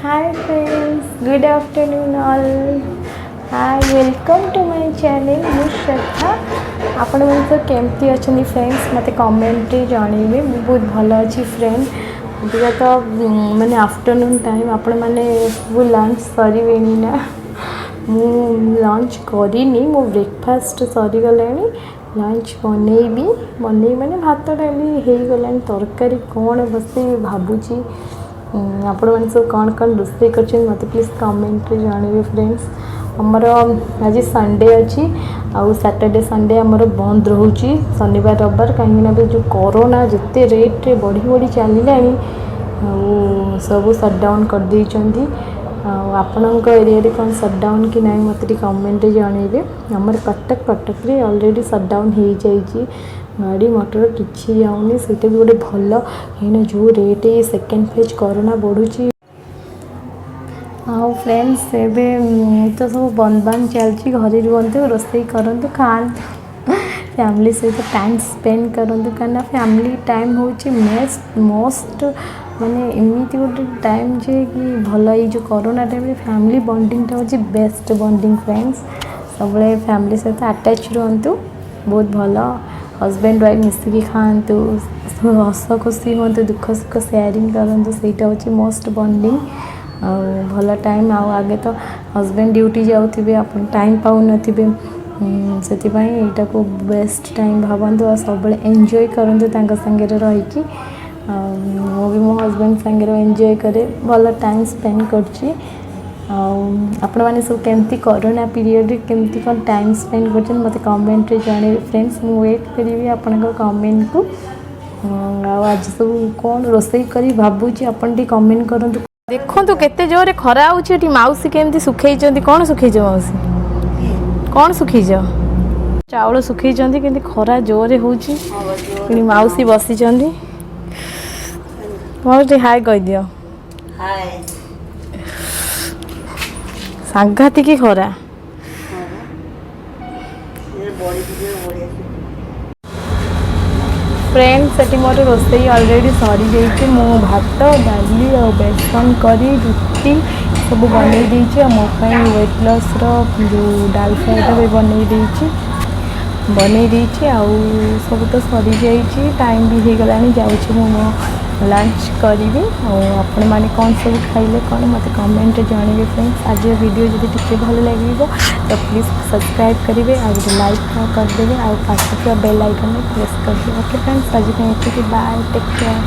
Hi friends, good afternoon all. Hi, welcome to my channel. ମୁଁ ଶ୍ରଦ୍ଧା ଆପଣମାନେ ସବୁ କେମିତି ଅଛନ୍ତି फ्रेंड्स ମୋତେ କମେଣ୍ଟରେ ଜଣେଇବେ। ମୁଁ ବହୁତ ଭଲ ଅଛି फ्रेंड। ଅବିକା ତ ମାନେ ଆଫ୍ଟରନୁନ୍ ଟାଇମ୍ ଆପଣମାନେ ସବୁ ଲଞ୍ଚ ସରିବେଣି ନା। ମୁଁ ଲଞ୍ଚ କରିନି, ମୋ ବ୍ରେକଫାଷ୍ଟ ସରିଗଲାଣି। ଲଞ୍ଚ ବନେଇବି ମାନେ ଭାତ ଡାଲି ହେଇଗଲାଣି, ତରକାରୀ କ'ଣ ବସେଇବି ଭାବୁଛି। ଆପଣମାନେ ସବୁ କ'ଣ ରୋଷେଇ କରିଛନ୍ତି ମୋତେ ପ୍ଲିଜ୍ କମେଣ୍ଟରେ ଜଣାଇବେ फ्रेंड्स। ଆମର ଆଜି ସଣ୍ଡେ ଅଛି, ଆଉ ସାଟର୍ଡେ ସଣ୍ଡେ ଆମର ବନ୍ଦ ରହୁଛି, ଶନିବାର ରବିବାର। କାହିଁକିନା ଏବେ ଯେଉଁ କରୋନା ଯେତେ ରେଟ୍ରେ ବଢ଼ି ଚାଲିଲାଣି, ଆଉ ସବୁ ସଟ୍ଡାଉନ୍ କରିଦେଇଛନ୍ତି। ଆଉ ଆପଣଙ୍କ ଏରିଆରେ କ'ଣ ସଟ୍ଡାଉନ୍ କି ନାହିଁ ମୋତେ ଟିକେ କମେଣ୍ଟରେ ଜଣାଇବେ। ଆମର କଟକରେ ଅଲରେଡ଼ି ସଟ୍ଡାଉନ୍ ହେଇଯାଇଛି, ଗାଡ଼ି ମଟର କିଛି ଯାଉନି। ସେଇଟା ବି ଗୋଟେ ଭଲ, କାହିଁକିନା ଯେଉଁ ରେଟ୍ ସେକେଣ୍ଡ ଫେଜ୍ କରୋନା ବଢ଼ୁଛି। ଆଉ फ्रेंड्स ଏବେ ତ ସବୁ ବନ୍ଦ ଚାଲିଛି। ଘରେ ରୁହନ୍ତୁ, ରୋଷେଇ କରନ୍ତୁ, ଖାଆନ୍ତୁ, ଫ୍ୟାମିଲି ସହିତ ଟାଇମ୍ ସ୍ପେଣ୍ଡ କରନ୍ତୁ। କାହିଁକିନା ଫ୍ୟାମିଲି ଟାଇମ୍ ହେଉଛି ମୋଷ୍ଟ ମାନେ ଏମିତି ଗୋଟେ ଟାଇମ୍ ଯେ କି ଭଲ। ଏଇ ଯେଉଁ କରୋନା ଟାଇମ୍ରେ ଫ୍ୟାମିଲି ବଣ୍ଡିଙ୍ଗଟା ହେଉଛି ବେଷ୍ଟ ବଣ୍ଡିଙ୍ଗ फ्रेंड्स। ସବୁବେଳେ ଫ୍ୟାମିଲି ସହିତ ଆଟାଚ୍ ରୁହନ୍ତୁ, ବହୁତ ଭଲ। ହଜବେଣ୍ଡ ୱାଇଫ୍ ମିଶିକି ଖାଆନ୍ତୁ, ହସ ଖୁସି ହୁଅନ୍ତୁ, ଦୁଃଖ ସୁଖ ସେୟାରିଂ କରନ୍ତୁ, ସେଇଟା ହେଉଛି ମୋଷ୍ଟ ବଣ୍ଡିଙ୍ଗ। ଆଉ ଭଲ ଟାଇମ୍। ଆଉ ଆଗେ ତ ହଜବେଣ୍ଡ ଡ୍ୟୁଟି ଯାଉଥିବେ, ଆପଣ ଟାଇମ୍ ପାଉନଥିବେ, ସେଥିପାଇଁ ଏଇଟାକୁ ବେଷ୍ଟ ଟାଇମ୍ ଭାବନ୍ତୁ। ଆଉ ସବୁବେଳେ ଏନ୍ଜୟ କରନ୍ତୁ ତାଙ୍କ ସାଙ୍ଗରେ ରହିକି। ଆଉ ମୁଁ ବି ମୋ ହଜବେଣ୍ଡ ସାଙ୍ଗରେ ଏନ୍ଜୟ କରେ, ଭଲ ଟାଇମ୍ ସ୍ପେଣ୍ଡ କରୁଛି। ଆଉ ଆପଣମାନେ ସବୁ କେମିତି କରୋନା ପିରିୟଡ଼ରେ କେମିତି କ'ଣ ଟାଇମ୍ ସ୍ପେଣ୍ଡ କରୁଛନ୍ତି ମୋତେ କମେଣ୍ଟରେ ଜଣାଇବେ फ्रेंड्स। ମୁଁ ୱେଟ୍ କରିବି ଆପଣଙ୍କ କମେଣ୍ଟକୁ। ଆଉ ଆଜି ସବୁ କ'ଣ ରୋଷେଇ କରି ଭାବୁଛି, ଆପଣ ଟିକେ କମେଣ୍ଟ କରନ୍ତୁ। ଦେଖନ୍ତୁ କେତେ ଜୋରରେ ଖରା ହେଉଛି ଏଠି। ମାଉସୀ କେମିତି ଶୁଖେଇଛନ୍ତି, କ'ଣ ଶୁଖେଇଛ ମାଉସୀ? କ'ଣ ଶୁଖେଇଛ? ଚାଉଳ ଶୁଖେଇଛନ୍ତି, କେମିତି ଖରା ଜୋରରେ ହେଉଛି। ପୁଣି ମାଉସୀ ବସିଛନ୍ତି। ମାଉସୀ ଟିକେ ହାଇ କହିଦିଅ। ସାଂଘାତିକ ଖରା। फ्रेंड्स ସେଠି ମୋର ରୋଷେଇ ଅଲରେଡ଼ି ସରିଯାଇଛି। ମୁଁ ଭାତ ଡାଲି ଆଉ ବେସନ କରି ରୁଟି ସବୁ ବନେଇ ଦେଇଛି। ଆଉ ମୋ ପାଇଁ ୱେଟ୍ ଲସ୍ର ଯେଉଁ ଡାଲ ଫ୍ରାଏଟା ବି ବନେଇ ଦେଇଛି। ଆଉ ସବୁ ତ ସରିଯାଇଛି, ଟାଇମ୍ ବି ହେଇଗଲାଣି, ଯାଉଛି ମୁଁ ମୋ ଲଞ୍ଚ କରିବି। ଆଉ ଆପଣମାନେ କ'ଣ ସବୁ ଖାଇଲେ କ'ଣ ମୋତେ କମେଣ୍ଟରେ ଜଣାଇବେ फ्रेंड्स। ଆଜିର ଭିଡ଼ିଓ ଯଦି ଟିକେ ଭଲ ଲାଗିବ ତ ପ୍ଲିଜ୍ ସବସ୍କ୍ରାଇବ୍ କରିବେ, ଆଉ ଗୋଟେ ଲାଇକ୍ କରିଦେବେ, ଆଉ ପାଖରେ ଥିବା ବେଲ୍ ଆଇକନ୍ରେ ପ୍ରେସ୍ କରିଦେବେ। ଓକେ फ्रेंड्स, ଆଜି ପାଇଁ ଏତିକି। Bye, take care.